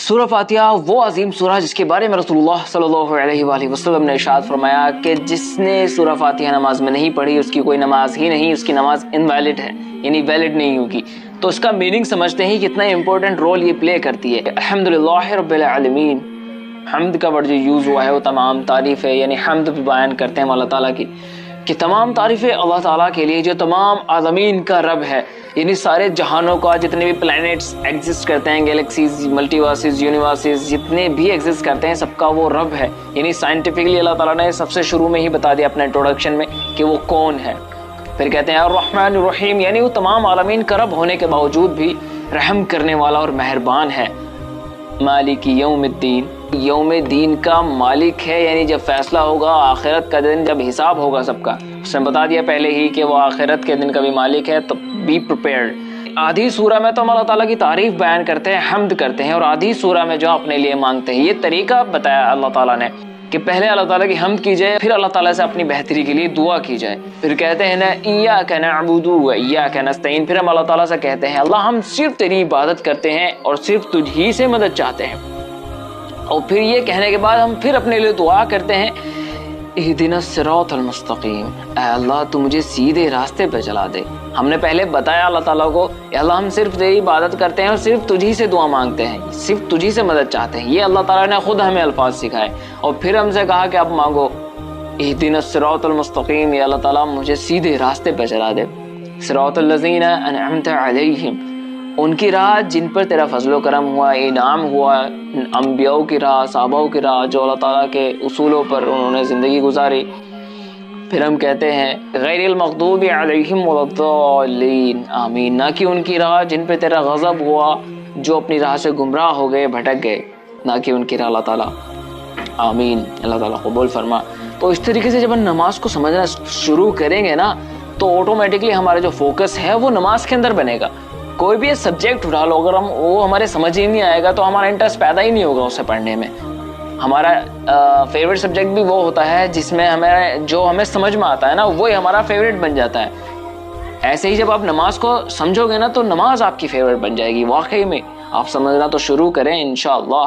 سورہ فاتحہ وہ عظیم سورہ جس کے بارے میں رسول اللہ صلی اللہ علیہ وآلہ وسلم نے ارشاد فرمایا کہ جس نے سورہ فاتحہ نماز میں نہیں پڑھی اس کی کوئی نماز ہی نہیں، اس کی نماز انویلڈ ہے، یعنی ویلڈ نہیں ہوگی۔ تو اس کا میننگ سمجھتے ہیں کتنا امپورٹنٹ رول یہ پلے کرتی ہے۔ الحمدللہ رب العالمین، حمد کا ورڈ جو یوز ہوا ہے وہ تمام تعریف ہے، یعنی حمد بھی بیان کرتے ہیں اللہ تعالیٰ کی کہ تمام تعریفیں اللہ تعالیٰ کے لیے جو تمام عالمین کا رب ہے، یعنی سارے جہانوں کا جتنے بھی پلانٹس ایگزسٹ کرتے ہیں، گیلیکسیز، ملٹی ورسز، یونیورسز جتنے بھی ایگزسٹ کرتے ہیں، سب کا وہ رب ہے۔ یعنی سائنٹیفکلی اللہ تعالیٰ نے سب سے شروع میں ہی بتا دیا اپنے انٹروڈکشن میں کہ وہ کون ہے۔ پھر کہتے ہیں الرحمن الرحیم، یعنی وہ تمام عالمین کا رب ہونے کے باوجود بھی رحم کرنے والا اور مہربان ہے۔ مالک یوم الدین، یوم دین کا مالک ہے، یعنی جب فیصلہ ہوگا، آخرت کا دن جب حساب ہوگا سب کا، اس نے بتا دیا پہلے ہی کہ وہ آخرت کے دن کا بھی مالک ہے، تو بی پریپیئرڈ۔ آدھی سورہ میں تو ہم اللہ تعالیٰ کی تعریف بیان کرتے ہیں، حمد کرتے ہیں، اور آدھی سورہ میں جو اپنے لیے مانگتے ہیں۔ یہ طریقہ بتایا اللہ تعالیٰ نے کہ پہلے اللہ تعالیٰ کی حمد کی جائے، پھر اللہ تعالیٰ سے اپنی بہتری کے لیے دعا کی جائے۔ پھر کہتے ہیں نا ایاک نعبد و ایاک نستعین، پھر ہم اللہ تعالیٰ سے کہتے ہیں اللہ ہم صرف تیری عبادت کرتے ہیں اور صرف تجھ ہی سے مدد چاہتے ہیں۔ اور پھر یہ کہنے کے بعد ہم پھر اپنے لیے دعا کرتے ہیں اہدنا الصراط المستقیم، اے اللہ تو مجھے سیدھے راستے پہ چلا دے۔ ہم نے پہلے بتایا اللہ تعالیٰ کو کہ اللہ ہم صرف تیری عبادت کرتے ہیں اور صرف تجھی سے دعا مانگتے ہیں، صرف تجھی سے مدد چاہتے ہیں۔ یہ اللہ تعالیٰ نے خود ہمیں الفاظ سکھائے، اور پھر ہم سے کہا کہ اب مانگو اہدنا الصراط المستقیم، یا اللہ تعالیٰ مجھے سیدھے راستے پہ چلا دے۔ صراط الذین انعمت علیہم، ان کی راہ جن پر تیرا فضل و کرم ہوا، انعام ہوا، انبیاء کی راہ، صحابہ کی راہ، جو اللہ تعالیٰ کے اصولوں پر انہوں نے زندگی گزاری۔ پھر ہم کہتے ہیں غیر المغضوب علیہم ولا الضالین، آمین، نہ کہ ان کی راہ جن پہ تیرا غضب ہوا، جو اپنی راہ سے گمراہ ہو گئے، بھٹک گئے، نہ کہ ان کی راہ، اللہ تعالیٰ آمین، اللہ تعالیٰ قبول فرما۔ تو اس طریقے سے جب ہم نماز کو سمجھنا شروع کریں گے نا، تو آٹومیٹکلی ہمارا جو فوکس ہے وہ نماز کے اندر بنے گا۔ کوئی بھی سبجیکٹ اٹھا لو، اگر وہ ہمارے سمجھ ہی نہیں آئے گا تو ہمارا انٹرسٹ پیدا ہی نہیں ہوگا اسے پڑھنے میں۔ ہمارا فیوریٹ سبجیکٹ بھی وہ ہوتا ہے جس میں ہمیں سمجھ میں آتا ہے نا، وہی ہمارا فیوریٹ بن جاتا ہے۔ ایسے ہی جب آپ نماز کو سمجھو گے نا تو نماز آپ کی فیوریٹ بن جائے گی۔ واقعی میں آپ سمجھنا تو شروع کریں انشاءاللہ۔